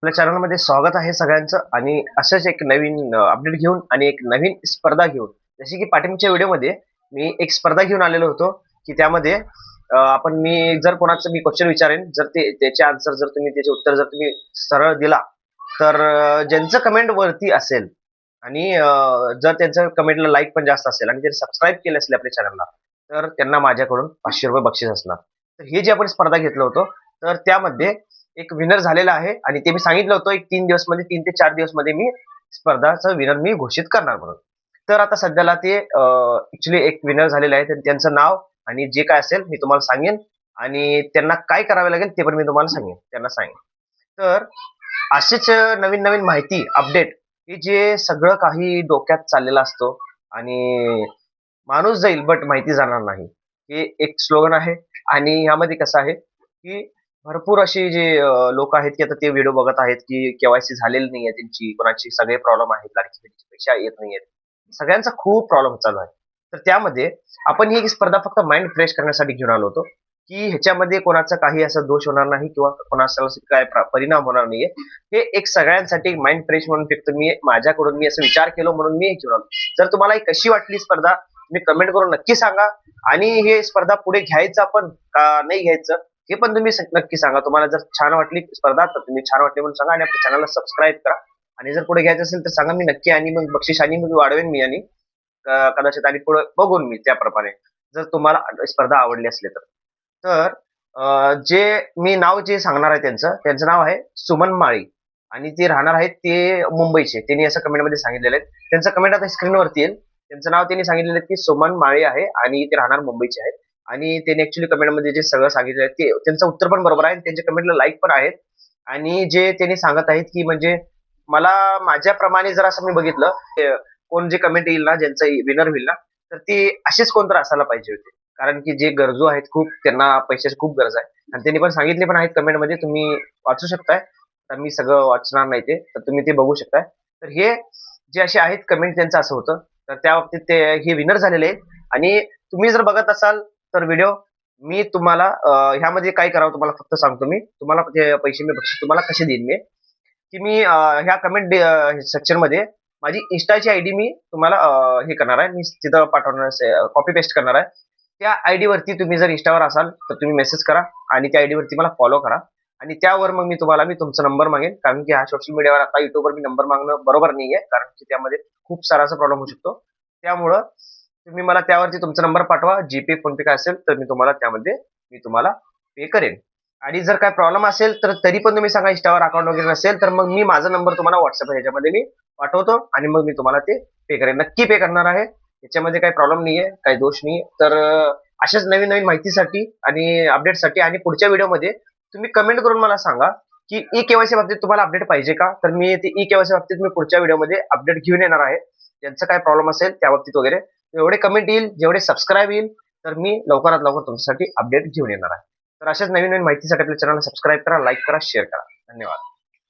आपल्या चॅनलमध्ये स्वागत आहे सगळ्यांचं आणि असंच एक नवीन अपडेट घेऊन आणि एक नवीन स्पर्धा घेऊन जशी की पाठीमागच्या व्हिडिओमध्ये मी एक स्पर्धा घेऊन आलेलो होतो की त्यामध्ये मी जर कोणाचं मी क्वेश्चन विचारेन जर ते त्याचे आन्सर जर तुम्ही त्याचे उत्तर जर तुम्ही सरळ दिला तर ज्यांचं कमेंट वरती असेल आणि जर त्यांच्या कमेंटला लाईक पण जास्त असेल आणि जर सबस्क्राईब केलं असेल आपल्या चॅनलला तर त्यांना माझ्याकडून ₹500 बक्षीस असणार. तर हे जे आपण स्पर्धा घेतलं होतं तर त्यामध्ये एक विनर झालेला आहे आणि ते मी सांगितलं होतं एक 3 ते 4 दिवस मध्ये मी स्पर्धाचं विनर मी घोषित करणार म्हणून. तर आता सध्याला ते ॲक्चुअली एक विनर झालेले आहेत आणि त्यांचं नाव आणि जे काय असेल मी तुम्हाला सांगेन आणि त्यांना काय करावे लागेल ते पण मी तुम्हाला सांगेन. त्यांना सांगेन. तर अशीच नवीन-नवीन माहिती, अपडेट हे जे सगळं काही डोक्यात चाललेलं असतो आणि माणूस जाईल बट माहिती जाणार नाही. हे एक स्लोगन आहे आणि ह्यामध्ये कसं आहे, की भरपूर अशी जे लोकं आहेत, की आता ते व्हिडिओ बघत आहेत, की के-वाय-सी झालेली नाहीये त्यांची, कोणाची सगळे प्रॉब्लेम आहेत, लाडकी बहिणीचे पैसे येत नाहीयेत. सगळ्यांचा खूप प्रॉब्लेम चालू आहे. तर त्यामध्ये आपण ही स्पर्धा फक्त माइंड फ्रेश करण्यासाठी घेऊन आलो होतो, की ह्याच्यामध्ये कोणाचा काही असा दोष होणार नाही किंवा कोणाचा असा काय परिणाम होणार नाहीये. हे एक सगळ्यांसाठी माइंड फ्रेश म्हणून फक्त माझ्याकडून असं विचार केला म्हणून मी हे घेऊन आलो. जर तुम्हाला ही कशी वाटली स्पर्धा तुम्ही कमेंट करून नक्की सांगा आणि हे स्पर्धा पुढे घ्यायचं आपण का नाही घ्यायचं हे पण तुम्ही नक्की सांगा. तुम्हाला जर छान वाटली स्पर्धा तर तुम्ही छान वाटली म्हणून सांगा आणि आपल्या चॅनलला सबस्क्राईब करा आणि जर पुढे घ्यायचं असेल तर सांगा मी नक्की आणि मग बक्षीस आणि मग वाढवेन मी आणि कदाचित आणि पुढे बघून मी त्याप्रमाणे जर तुम्हाला स्पर्धा आवडली असली तर. तर जे मी नाव जे सांगणार आहे त्यांचं नाव आहे सुमन माळी आणि ते राहणार आहेत ते मुंबईचे. त्यांनी असं कमेंटमध्ये सांगितलेलं आहे. त्यांचं कमेंट आता स्क्रीनवरती येईल. त्यांचं नाव त्यांनी सांगितलेलं आहे की सुमन माळी आहे आणि ते राहणार मुंबईचे आहेत. आणि त्यांनी ऍक्च्युली कमेंटमध्ये जे सगळं सांगितलं आहे ते त्यांचं उत्तर पण बरोबर आहे. त्यांच्या कमेंटला लाईक पण आहेत. आणि जे त्यांनी सांगत आहेत की म्हणजे मला माझ्याप्रमाणे जर असं मी बघितलं कोण जे कमेंट येईल ना ज्यांचं विनर होईल ना तर ते असेच कोणतरी असायला पाहिजे होते. कारण की जे गरजू आहेत खूप त्यांना पैशाची खूप गरज आहे आणि त्यांनी पण सांगितले पण आहेत कमेंटमध्ये तुम्ही वाचू शकताय. तर मी सगळं वाचणार नाही ते तर तुम्ही ते बघू शकताय. तर हे जे असे आहेत कमेंट त्यांचं असं होतं. तर त्या बाबतीत ते हे विनर झालेले आहेत आणि तुम्ही जर बघत असाल तर व्हिडिओ मी तुम्हाला ह्यामध्ये काय करावं तुम्हाला फक्त सांगतो मी. तुम्हाला ते पैसे मी बक्षीस तुम्हाला कसे देईन मी, की मी ह्या कमेंट सेक्शनमध्ये माझी Instaची आयडी मी तुम्हाला हे करणार आहे. मी तिथं पाठवणार कॉपी पेस्ट करणार आहे. त्या आयडीवरती तुम्ही जर Instaवर असाल तर तुम्ही मेसेज करा आणि त्या आयडीवरती मला फॉलो करा आणि त्यावर मग मी तुमचा नंबर मागेन कारण की हा सोशल मीडियावर आता YouTubeवर मी नंबर मागणं बरोबर नाहीये. कारण की त्यामध्ये खूप सारा असा प्रॉब्लेम होऊ शकतो. त्यामुळं तुम्ही मला त्यावरती तुमचा नंबर पाठवा. GPay, PhonePe काय असेल तर मी तुम्हाला त्यामध्ये तुम्हाला पे करेन. आणि जर काही प्रॉब्लेम असेल तर तरी पण तुम्ही सांगा Instaवर अकाउंट वगैरे नसेल तर मग मी माझा नंबर तुम्हाला WhatsApp ह्याच्यामध्ये मी पाठवतो आणि मग मी तुम्हाला ते पे करेन. नक्की पे करणार आहे. याच्यामध्ये काही प्रॉब्लेम नाहीये, काही दोष नाहीये. तर अशाच नवीन-नवीन माहितीसाठी आणि अपडेटसाठी आणि पुढच्या व्हिडिओमध्ये तुम्ही कमेंट करून मला सांगा, की ई-के-वाय-सी बाबतीत तुम्हाला अपडेट पाहिजे का? तर मी ते ई-के-वाय-सी बाबतीत मी पुढच्या व्हिडिओमध्ये अपडेट घेऊन येणार आहे. ज्यांचं काही प्रॉब्लेम असेल त्या बाबतीत वगैरे एवढे कमेंट येईल, जेवढे सबस्क्राईब येईल, तर मी लवकरात लवकर तुमच्यासाठी अपडेट घेऊन येणार आहे. तर अशाच नवीन-नवीन माहितीसाठी आपल्या चॅनलला सबस्क्राईब करा, लाईक करा, शेअर करा. धन्यवाद.